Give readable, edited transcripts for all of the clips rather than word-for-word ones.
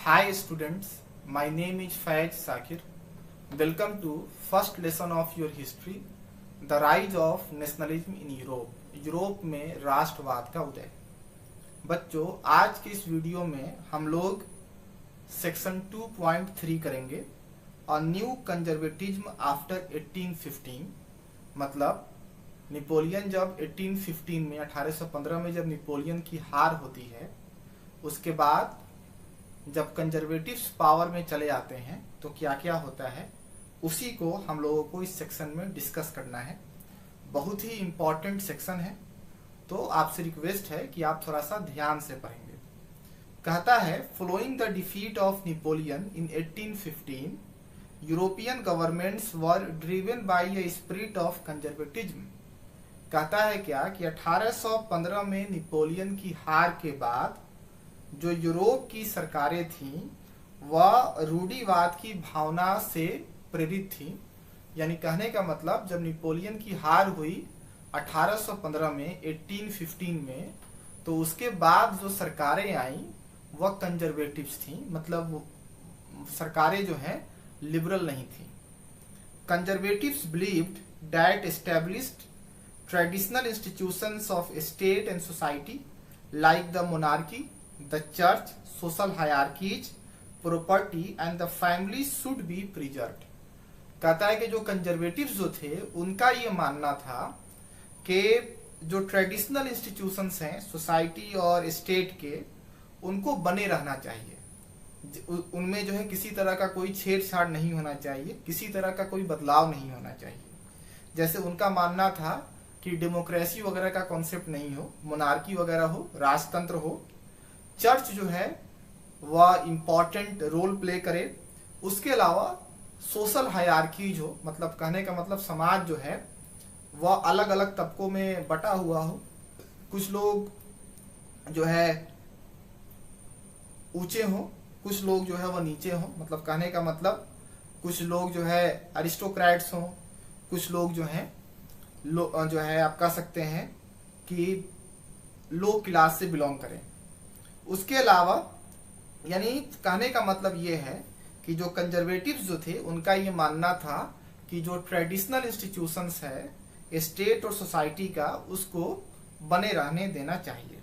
Hi students, my name is Faiz Sakir. Welcome to first lesson of your history, the rise of nationalism in Europe. Europe में राष्ट्रवाद का उदय। बच्चों, आज के इस वीडियो में हम लोग सेक्शन 2.3 करेंगे और न्यू कंजर्वेटिज्म आफ्टर 1815। मतलब नेपोलियन जब 1815 में 1815 में जब नेपोलियन की हार होती है, उसके बाद जब कंजर्वेटिव्स पावर में चले आते हैं तो क्या क्या होता है, उसी को हम लोगों को इस सेक्शन में डिस्कस करना है। बहुत ही इंपॉर्टेंट सेक्शन है, तो आपसे रिक्वेस्ट है कि आप थोड़ा सा ध्यान से पढ़ेंगे। कहता है, following the defeat of Napoleon in 1815 European governments were driven by a spirit of conservatism. कहता है क्या कि 1815 में नेपोलियन की हार के बाद जो यूरोप की सरकारें थीं वह रूढ़िवाद की भावना से प्रेरित थीं। यानी कहने का मतलब, जब नेपोलियन की हार हुई 1815 में 1815 में, तो उसके बाद जो सरकारें आईं वह कंजर्वेटिव्स थीं। मतलब वो सरकारें जो हैं लिबरल नहीं थीं। Conservatives believed that established traditional institutions of state and society like the monarchy, the church, social hierarchies, property and the family should be preserved। कहता है कि जो कंजर्वेटिव्स जो थे उनका ये मानना था कि जो ट्रेडिशनल इंस्टीट्यूशंस हैं सोसाइटी और स्टेट के, उनको बने रहना चाहिए। उनमें जो है किसी तरह का कोई छेड़छाड़ नहीं होना चाहिए, किसी तरह का कोई बदलाव नहीं होना चाहिए। जैसे उनका मानना था कि डेमोक्रेसी वगैरह का कॉन्सेप्ट नहीं हो, मोनार्की वगैरह हो, राजतंत्र हो, चर्च जो है वह इम्पॉर्टेंट रोल प्ले करे, उसके अलावा सोशल हायरार्कीज हो। मतलब कहने का मतलब समाज जो है वह अलग अलग तबकों में बटा हुआ हो। कुछ लोग जो है ऊंचे हो, कुछ लोग जो है वह नीचे हो। मतलब कहने का मतलब कुछ लोग जो है अरिस्टोक्रेट्स हो, कुछ लोग जो है आप कह सकते हैं कि लो क्लास से बिलोंग करें। उसके अलावा यानी कहने का मतलब ये है कि जो कंजर्वेटिव्स जो थे उनका ये मानना था कि जो ट्रेडिशनल इंस्टीट्यूशंस है स्टेट और सोसाइटी का, उसको बने रहने देना चाहिए।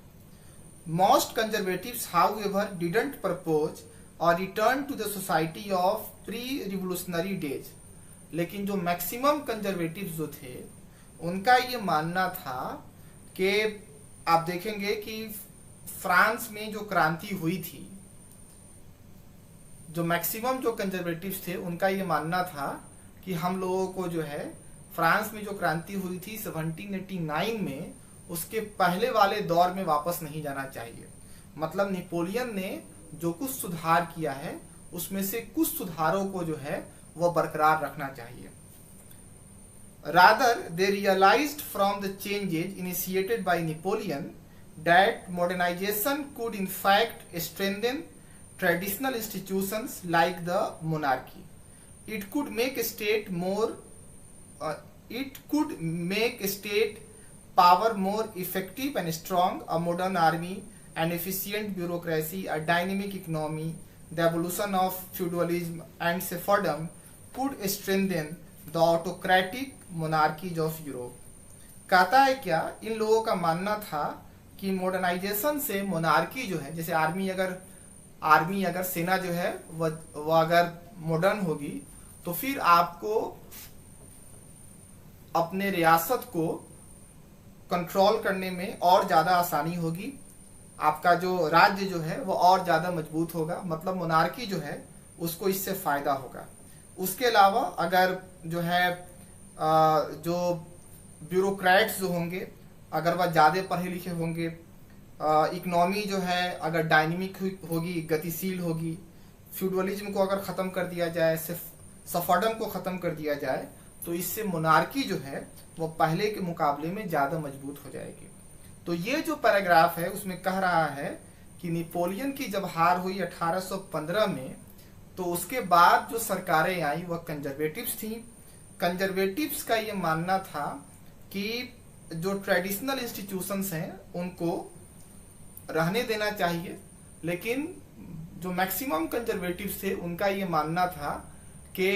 Most conservatives however didn't propose or return to the society of pre revolutionary days. लेकिन जो मैक्सिमम कंजर्वेटिव्स जो थे उनका ये मानना था कि आप देखेंगे कि फ्रांस में जो क्रांति हुई थी, जो मैक्सिमम जो कंजर्वेटिव्स थे उनका ये मानना था कि हम लोगों को जो है फ्रांस में जो क्रांति हुई थी 1789 में, उसके पहले वाले दौर में वापस नहीं जाना चाहिए। मतलब नेपोलियन ने जो कुछ सुधार किया है उसमें से कुछ सुधारों को जो है वह बरकरार रखना चाहिए। Rather they realised from the changes initiated by Napoleon that modernization could in fact strengthen traditional institutions like the monarchy. It could make state power more effective and strong. A modern army, an efficient bureaucracy, a dynamic economy, the evolution of feudalism and serfdom could strengthen the autocratic monarchies of Europe। कहता है क्या, इन लोगों का मानना था कि modernisation से monarchy जो है, जैसे आर्मी अगर सेना जो है वह अगर मॉडर्न होगी तो फिर आपको अपने रियासत को कंट्रोल करने में और ज्यादा आसानी होगी। आपका जो राज्य जो है वह और ज्यादा मजबूत होगा। मतलब मोनार्की जो है उसको इससे फायदा होगा। उसके अलावा अगर जो है जो ब्यूरोक्रेट्स जो होंगे, अगर वह ज्यादा पढ़े लिखे होंगे, इकोनॉमी जो है अगर डायनेमिक होगी, गतिशील होगी, फ्यूडलिज्म को अगर खत्म कर दिया जाए, सफरडम को खत्म कर दिया जाए, तो इससे मोनार्की जो है वो पहले के मुकाबले में ज्यादा मजबूत हो जाएगी। तो ये जो पैराग्राफ है उसमें कह रहा है कि नेपोलियन की जब हार हुई 1815 में, तो उसके बाद जो सरकारें आई वह कंजर्वेटिव्स थी। कंजर्वेटिव्स का ये मानना था कि जो ट्रेडिशनल इंस्टीट्यूशंस हैं उनको रहने देना चाहिए, लेकिन जो मैक्सिमम कंजर्वेटिव्स थे उनका ये मानना था कि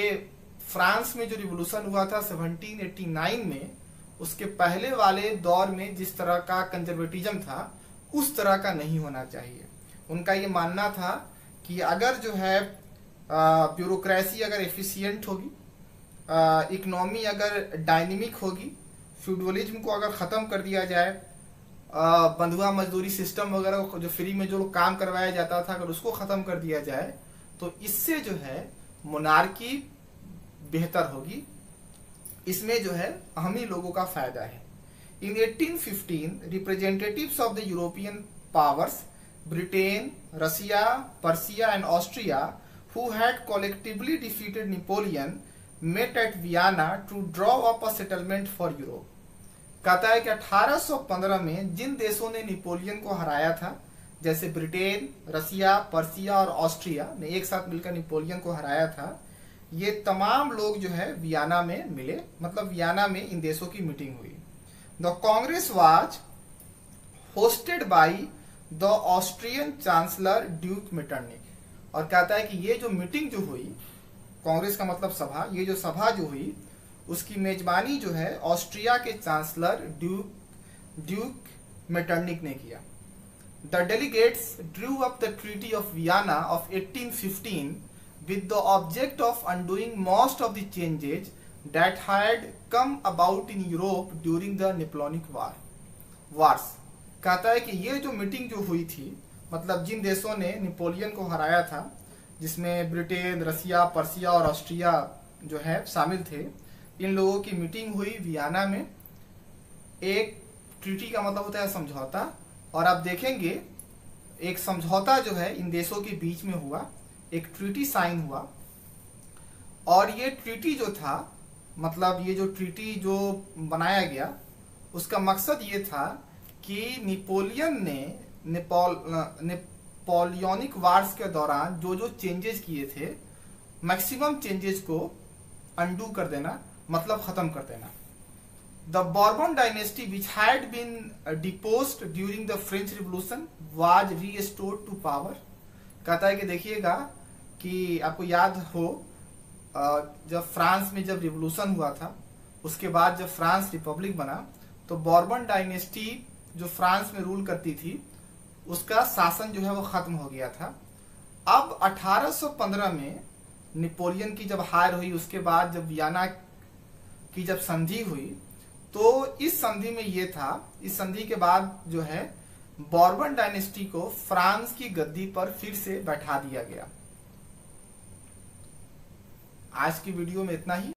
फ्रांस में जो रिवोल्यूशन हुआ था 1789 में, उसके पहले वाले दौर में जिस तरह का कंजर्वेटिज्म था उस तरह का नहीं होना चाहिए। उनका ये मानना था कि अगर जो है ब्यूरोक्रेसी अगर एफिशिएंट होगी, इकोनॉमी अगर डायनेमिक होगी, फ्यूडलिज्म को अगर ख़त्म कर दिया जाए, बंधुआ मजदूरी सिस्टम वगैरह जो फ्री में जो काम करवाया जाता था अगर उसको ख़त्म कर दिया जाए तो इससे जो है मोनार्की बेहतर होगी, इसमें जो है अहमी लोगों का फायदा है। In 1815 representatives of the European powers Britain, Russia, Persia and Austria who had collectively defeated Napoleon met at Vienna to draw up a settlement for Europe। कहता है कि 1815 में जिन देशों ने नेपोलियन को हराया था, जैसे ब्रिटेन, रसिया, पर्सिया और ऑस्ट्रिया ने एक साथ मिलकर नेपोलियन को हराया था, ये तमाम लोग जो है वियना में मिले, मतलब वियना में इन देशों की मीटिंग हुई। The Congress was hosted by the Austrian chancellor Duke Metternich. और कहता है कि ये जो मीटिंग जो हुई, कांग्रेस का मतलब सभा, ये जो सभा जो हुई उसकी मेजबानी जो है ऑस्ट्रिया के चांसलर ड्यूक मेटरनिक ने किया। The delegates Drew up the treaty of Vienna of 1815 with the object of undoing most of the changes that had come about in Europe during the Napoleonic wars। कहता है कि ये जो meeting जो हुई थी, मतलब जिन देशों ने नेपोलियन को हराया था, जिसमें ब्रिटेन, रसिया, पर्सिया और ऑस्ट्रिया जो है शामिल थे, इन लोगों की मीटिंग हुई वियना में। एक ट्रीटी का मतलब होता है समझौता, और आप देखेंगे एक समझौता जो है इन देशों के बीच में हुआ, एक ट्रीटी साइन हुआ। और ये ट्रीटी जो था, मतलब ये जो ट्रीटी जो बनाया गया, उसका मकसद ये था कि नेपोलियन ने नेपोलियनिक वार्स के दौरान जो जो चेंजेस किए थे, मैक्सिमम चेंजेस को अंडू कर देना, मतलब खत्म कर देना। The Bourbon dynasty which had been deposed during the French revolution was restored to power. कहता है कि देखिएगा कि आपको याद हो, जब फ्रांस में जब रिवोल्यूशन हुआ था, उसके बाद जब फ्रांस रिपब्लिक बना, तो बॉर्बन डायनेस्टी जो फ्रांस में रूल करती थी उसका शासन जो है वो खत्म हो गया था। अब 1815 में नेपोलियन की जब हार हुई, उसके बाद जब वियना की जब संधि हुई, तो इस संधि में ये था, इस संधि के बाद जो है बॉर्बन डायनेस्टी को फ्रांस की गद्दी पर फिर से बैठा दिया गया। आज की वीडियो में इतना ही।